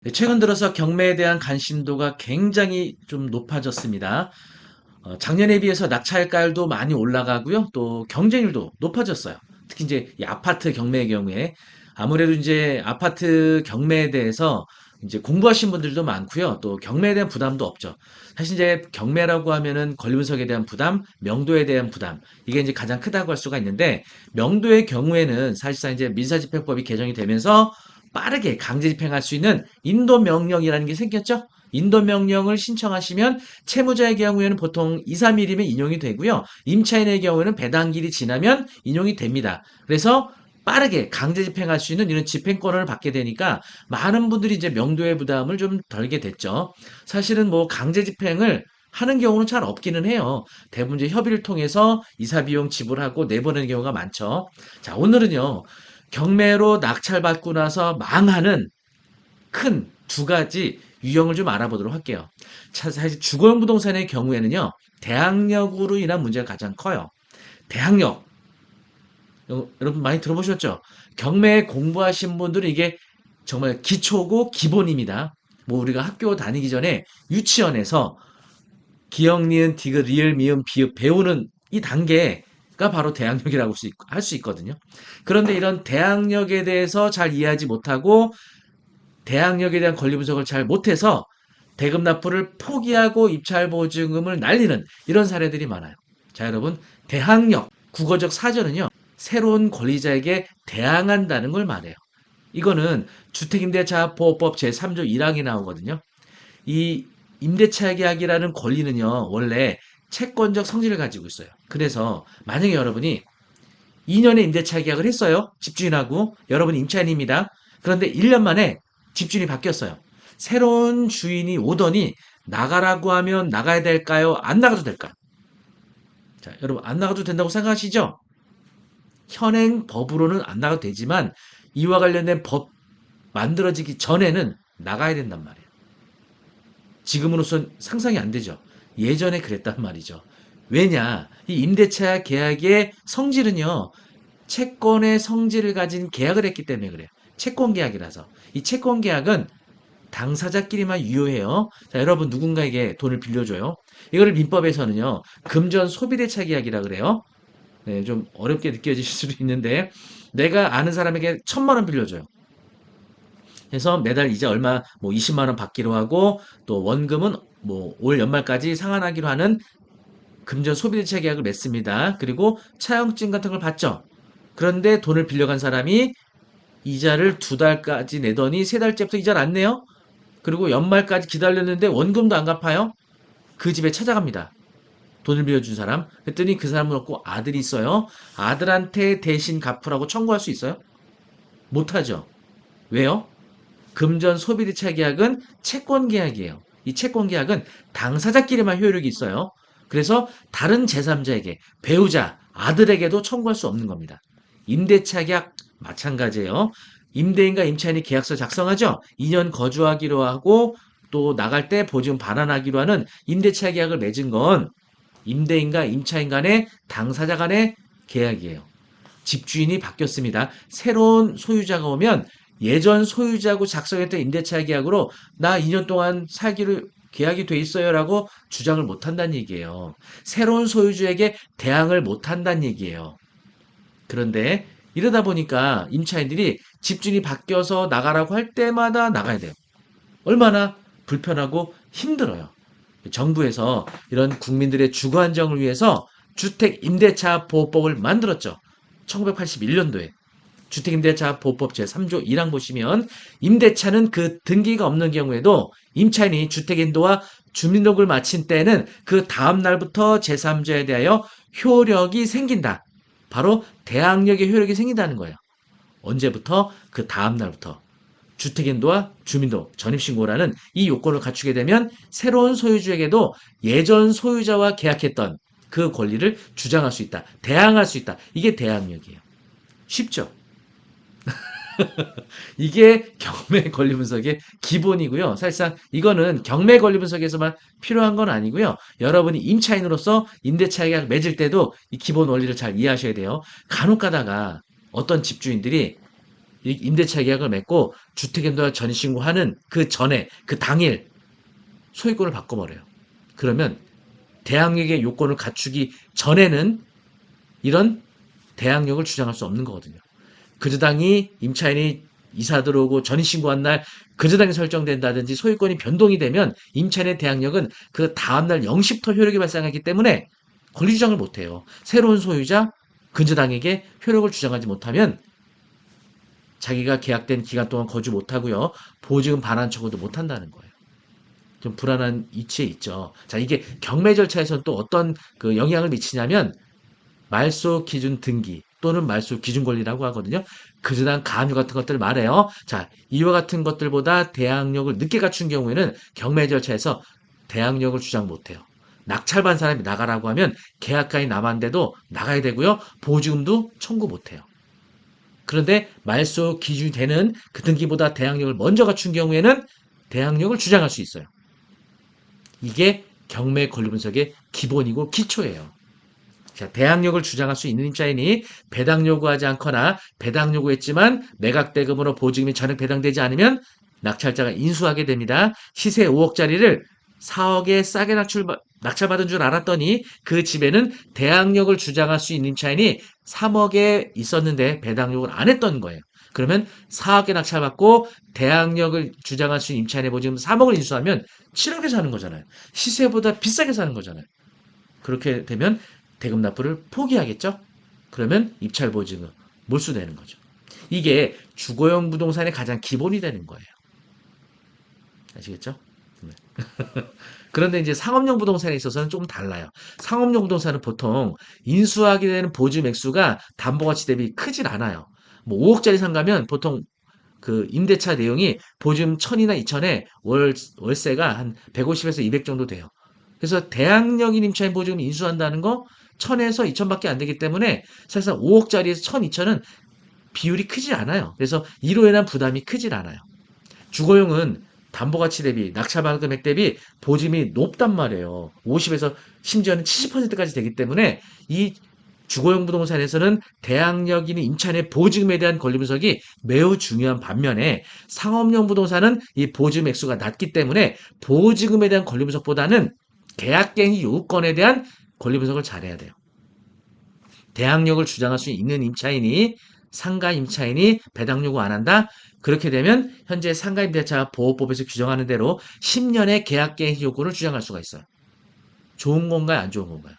네, 최근 들어서 경매에 대한 관심도가 굉장히 좀 높아졌습니다. 작년에 비해서 낙찰가율도 많이 올라가고요. 또 경쟁률도 높아졌어요. 특히 이제 이 아파트 경매의 경우에 아무래도 이제 아파트 경매에 대해서 이제 공부하신 분들도 많고요. 또 경매에 대한 부담도 없죠. 사실 이제 경매라고 하면은 권리분석에 대한 부담, 명도에 대한 부담, 이게 이제 가장 크다고 할 수가 있는데, 명도의 경우에는 사실상 이제 민사집행법이 개정이 되면서 빠르게 강제 집행할 수 있는 인도명령이라는 게 생겼죠. 인도명령을 신청하시면 채무자의 경우에는 보통 2, 3일이면 인용이 되고요. 임차인의 경우에는 배당일이 지나면 인용이 됩니다. 그래서 빠르게 강제 집행할 수 있는 이런 집행권을 받게 되니까 많은 분들이 이제 명도의 부담을 좀 덜게 됐죠. 사실은 뭐 강제 집행을 하는 경우는 잘 없기는 해요. 대부분 이제 협의를 통해서 이사 비용 지불하고 내보내는 경우가 많죠. 자, 오늘은요. 경매로 낙찰받고 나서 망하는 큰 두 가지 유형을 좀 알아보도록 할게요. 사실 주거용 부동산의 경우에는요, 대항력으로 인한 문제가 가장 커요. 대항력. 여러분 많이 들어보셨죠? 경매 공부하신 분들은 이게 정말 기초고 기본입니다. 뭐 우리가 학교 다니기 전에 유치원에서 기역, 니은, 디귿, 리을, 미음, 비읍 배우는 이 단계가 바로 대항력이라고 할 수 있거든요. 그런데 이런 대항력에 대해서 잘 이해하지 못하고 대항력에 대한 권리 분석을 잘 못해서 대금 납부를 포기하고 입찰 보증금을 날리는 이런 사례들이 많아요. 자, 여러분, 대항력, 국어적 사전은요, 새로운 권리자에게 대항한다는 걸 말해요. 이거는 주택임대차보호법 제3조 1항에 나오거든요. 이 임대차 계약이라는 권리는요, 원래 채권적 성질을 가지고 있어요. 그래서 만약에 여러분이 2년의 임대차 계약을 했어요. 집주인하고 여러분 임차인입니다. 그런데 1년 만에 집주인이 바뀌었어요. 새로운 주인이 오더니 나가라고 하면 나가야 될까요? 안 나가도 될까요? 자, 여러분 안 나가도 된다고 생각하시죠? 현행 법으로는 안 나가도 되지만 이와 관련된 법 만들어지기 전에는 나가야 된단 말이에요. 지금으로선 상상이 안 되죠. 예전에 그랬단 말이죠. 왜냐? 이 임대차 계약의 성질은요. 채권의 성질을 가진 계약을 했기 때문에 그래요. 채권 계약이라서. 이 채권 계약은 당사자끼리만 유효해요. 자, 여러분 누군가에게 돈을 빌려줘요. 이거를 민법에서는요. 금전 소비대차 계약이라 그래요. 네, 좀 어렵게 느껴지실 수도 있는데 내가 아는 사람에게 1,000만 원 빌려줘요. 그래서 매달 이자 얼마 뭐 20만 원 받기로 하고 또 원금은 뭐 올 연말까지 상환하기로 하는 금전 소비대차 계약을 맺습니다. 그리고 차용증 같은 걸 받죠. 그런데 돈을 빌려간 사람이 이자를 2달까지 내더니 3달째부터 이자를 안 내요? 그리고 연말까지 기다렸는데 원금도 안 갚아요? 그 집에 찾아갑니다. 돈을 빌려준 사람. 그랬더니 그 사람은 없고 아들이 있어요. 아들한테 대신 갚으라고 청구할 수 있어요? 못하죠. 왜요? 금전 소비대차 계약은 채권 계약이에요. 이 채권 계약은 당사자끼리만 효력이 있어요. 그래서 다른 제3자에게, 배우자, 아들에게도 청구할 수 없는 겁니다. 임대차 계약 마찬가지예요. 임대인과 임차인이 계약서 작성하죠. 2년 거주하기로 하고 또 나갈 때 보증 반환하기로 하는 임대차 계약을 맺은 건 임대인과 임차인 간의 당사자 간의 계약이에요. 집주인이 바뀌었습니다. 새로운 소유자가 오면 예전 소유자하고 작성했던 임대차 계약으로 나 2년 동안 살기로 계약이 돼 있어요라고 주장을 못 한다는 얘기예요. 새로운 소유주에게 대항을 못 한다는 얘기예요. 그런데 이러다 보니까 임차인들이 집주인이 바뀌어서 나가라고 할 때마다 나가야 돼요. 얼마나 불편하고 힘들어요. 정부에서 이런 국민들의 주거 안정을 위해서 주택 임대차 보호법을 만들었죠. 1981년도에 주택임대차 보호법 제3조 1항 보시면 임대차는 그 등기가 없는 경우에도 임차인이 주택인도와 주민등록을 마친 때는 그 다음 날부터 제3자에 대하여 효력이 생긴다. 바로 대항력의 효력이 생긴다는 거예요. 언제부터? 그 다음 날부터. 주택인도와 주민등록, 전입신고라는 이 요건을 갖추게 되면 새로운 소유주에게도 예전 소유자와 계약했던 그 권리를 주장할 수 있다. 대항할 수 있다. 이게 대항력이에요. 쉽죠? 이게 경매 권리 분석의 기본이고요. 사실상 이거는 경매 권리 분석에서만 필요한 건 아니고요. 여러분이 임차인으로서 임대차 계약 맺을 때도 이 기본 원리를 잘 이해하셔야 돼요. 간혹 가다가 어떤 집주인들이 이 임대차 계약을 맺고 주택연도와 전입신고하는 그 전에 그 당일 소유권을 바꿔버려요. 그러면 대항력의 요건을 갖추기 전에는 이런 대항력을 주장할 수 없는 거거든요. 그저당이 임차인이 이사 들어오고 전입신고한 날 그저당이 설정된다든지 소유권이 변동이 되면 임차인의 대항력은 그 다음날 0시부터 효력이 발생하기 때문에 권리 주장을 못해요. 새로운 소유자 근저당에게 효력을 주장하지 못하면 자기가 계약된 기간 동안 거주 못하고요. 보증금 반환 청구도 못한다는 거예요. 좀 불안한 이치에 있죠. 자, 이게 경매 절차에서는 또 어떤 그 영향을 미치냐면 말소 기준 등기 또는 말소 기준 권리라고 하거든요. 그저당 간유 같은 것들 말해요. 자, 이와 같은 것들보다 대항력을 늦게 갖춘 경우에는 경매 절차에서 대항력을 주장 못해요. 낙찰받은 사람이 나가라고 하면 계약간이 남았는데도 나가야 되고요. 보증금도 청구 못해요. 그런데 말소 기준이 되는 그 등기보다 대항력을 먼저 갖춘 경우에는 대항력을 주장할 수 있어요. 이게 경매 권리 분석의 기본이고 기초예요. 자, 대항력을 주장할 수 있는 임차인이 배당 요구하지 않거나 배당 요구했지만 매각대금으로 보증금이 전액 배당되지 않으면 낙찰자가 인수하게 됩니다. 시세 5억짜리를 4억에 싸게 낙찰받은 줄 알았더니 그 집에는 대항력을 주장할 수 있는 임차인이 3억에 있었는데 배당 요구를 안 했던 거예요. 그러면 4억에 낙찰받고 대항력을 주장할 수 있는 임차인의 보증금 3억을 인수하면 7억에 사는 거잖아요. 시세보다 비싸게 사는 거잖아요. 그렇게 되면 대금 납부를 포기하겠죠? 그러면 입찰 보증금 몰수되는 거죠. 이게 주거용 부동산의 가장 기본이 되는 거예요. 아시겠죠? 네. 그런데 이제 상업용 부동산에 있어서는 좀 달라요. 상업용 부동산은 보통 인수하게 되는 보증 액수가 담보가치 대비 크질 않아요. 뭐 5억짜리 상가면 보통 그 임대차 내용이 보증 1000이나 2000에 월세가 한 150에서 200 정도 돼요. 그래서 대항력인 임차인 보증금 인수한다는 거 1000에서 2000밖에 안 되기 때문에 사실상 5억짜리에서 1000, 2000은 비율이 크지 않아요. 그래서 이로 인한 부담이 크질 않아요. 주거용은 담보가치 대비, 낙찰받은 금액 대비 보증이 높단 말이에요. 50에서 심지어는 70%까지 되기 때문에 이 주거용 부동산에서는 대항력인 임차인의 보증금에 대한 권리 분석이 매우 중요한 반면에 상업용 부동산은 이 보증 액수가 낮기 때문에 보증금에 대한 권리 분석보다는 계약갱이 요건에 대한 권리 분석을 잘해야 돼요. 대항력을 주장할 수 있는 임차인이 상가 임차인이 배당 요구 안 한다? 그렇게 되면 현재 상가임대차 보호법에서 규정하는 대로 10년의 계약갱이 요구를 주장할 수가 있어요. 좋은 건가요? 안 좋은 건가요?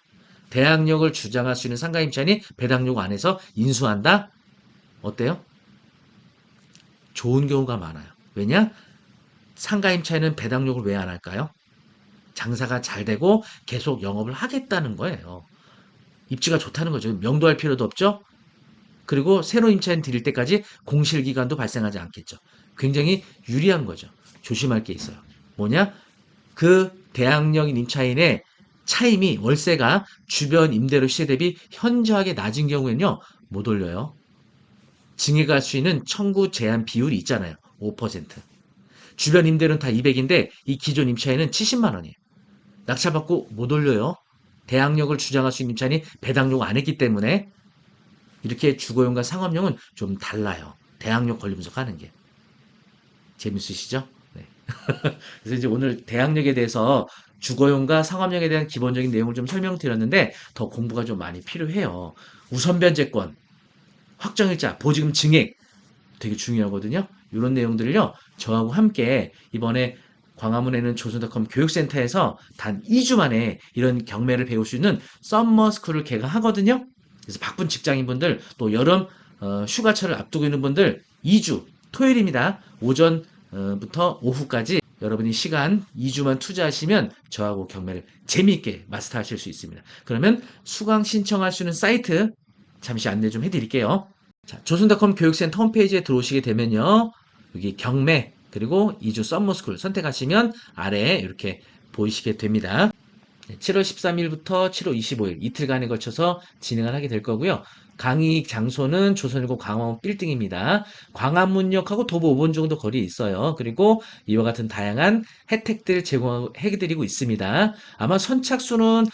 대항력을 주장할 수 있는 상가 임차인이 배당 요구 안 해서 인수한다? 어때요? 좋은 경우가 많아요. 왜냐? 상가 임차인은 배당 요구를 왜 안 할까요? 장사가 잘 되고 계속 영업을 하겠다는 거예요. 입지가 좋다는 거죠. 명도할 필요도 없죠. 그리고 새로운 임차인 드릴 때까지 공실기간도 발생하지 않겠죠. 굉장히 유리한 거죠. 조심할 게 있어요. 뭐냐? 그 대항력인 임차인의 차임이 월세가 주변 임대료 시세 대비 현저하게 낮은 경우에는요. 못 올려요. 증액할 수 있는 청구 제한 비율이 있잖아요. 5%. 주변 임대료는 다 200인데 이 기존 임차인은 70만 원이에요. 낙찰받고 못 올려요. 대항력을 주장할 수 있는 임차인이 배당 요구 안 했기 때문에 이렇게 주거용과 상업용은 좀 달라요. 대항력 권리 분석하는 게. 재밌으시죠? 네. 그래서 이제 오늘 대항력에 대해서 주거용과 상업용에 대한 기본적인 내용을 좀 설명드렸는데 더 공부가 좀 많이 필요해요. 우선 변제권, 확정일자, 보증금 증액 되게 중요하거든요. 이런 내용들을요. 저하고 함께 이번에 광화문에는 조선닷컴 교육센터에서 단 2주 만에 이런 경매를 배울 수 있는 썸머스쿨을 개강하거든요. 그래서 바쁜 직장인분들 또 여름 휴가철을 앞두고 있는 분들 2주 토요일입니다. 오전부터 오후까지 여러분이 시간 2주만 투자하시면 저하고 경매를 재미있게 마스터하실 수 있습니다. 그러면 수강 신청할 수 있는 사이트 잠시 안내 좀 해드릴게요. 자, 조선닷컴 교육센터 홈페이지에 들어오시게 되면요. 여기 경매 그리고 2주 썸머스쿨 선택하시면 아래에 이렇게 보이시게 됩니다. 7월 13일부터 7월 25일 이틀간에 걸쳐서 진행을 하게 될 거고요. 강의 장소는 조선일보 광화문 빌딩입니다. 광화문역하고 도보 5분 정도 거리에 있어요. 그리고 이와 같은 다양한 혜택들 제공해드리고 있습니다. 아마 선착순은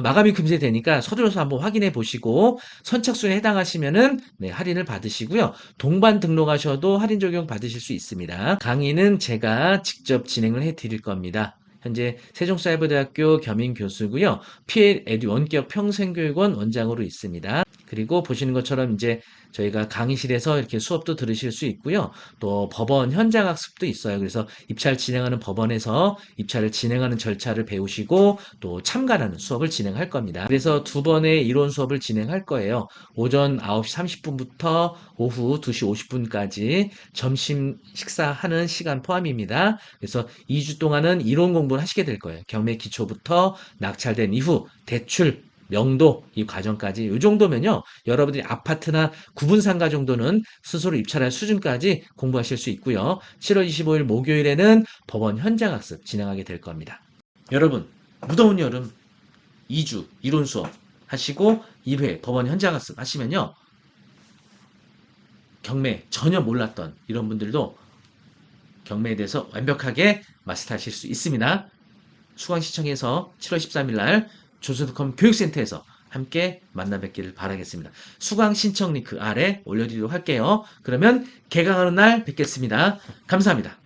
마감이 금세 되니까 서둘러서 한번 확인해 보시고 선착순에 해당하시면은 네, 할인을 받으시고요. 동반 등록하셔도 할인 적용 받으실 수 있습니다. 강의는 제가 직접 진행을 해 드릴 겁니다. 현재 세종사이버대학교 겸임 교수고요. PL 원격 평생교육원 원장으로 있습니다. 그리고 보시는 것처럼 이제 저희가 강의실에서 이렇게 수업도 들으실 수 있고요. 또 법원 현장 학습도 있어요. 그래서 입찰 진행하는 법원에서 입찰을 진행하는 절차를 배우시고 또 참관하는 수업을 진행할 겁니다. 그래서 두 번의 이론 수업을 진행할 거예요. 오전 9시 30분부터 오후 2시 50분까지 점심 식사하는 시간 포함입니다. 그래서 2주 동안은 이론 공부를 하시게 될 거예요. 경매 기초부터 낙찰된 이후 대출, 명도 이 과정까지 이 정도면요. 여러분들이 아파트나 구분 상가 정도는 스스로 입찰할 수준까지 공부하실 수 있고요. 7월 25일 목요일에는 법원 현장 학습 진행하게 될 겁니다. 여러분, 무더운 여름 2주 이론 수업 하시고 2회 법원 현장 학습 하시면요. 경매 전혀 몰랐던 이런 분들도 경매에 대해서 완벽하게 마스터하실 수 있습니다. 수강시청에서 7월 13일 날 조선닷컴 교육센터에서 함께 만나 뵙기를 바라겠습니다. 수강 신청 링크 아래 올려드리도록 할게요. 그러면 개강하는 날 뵙겠습니다. 감사합니다.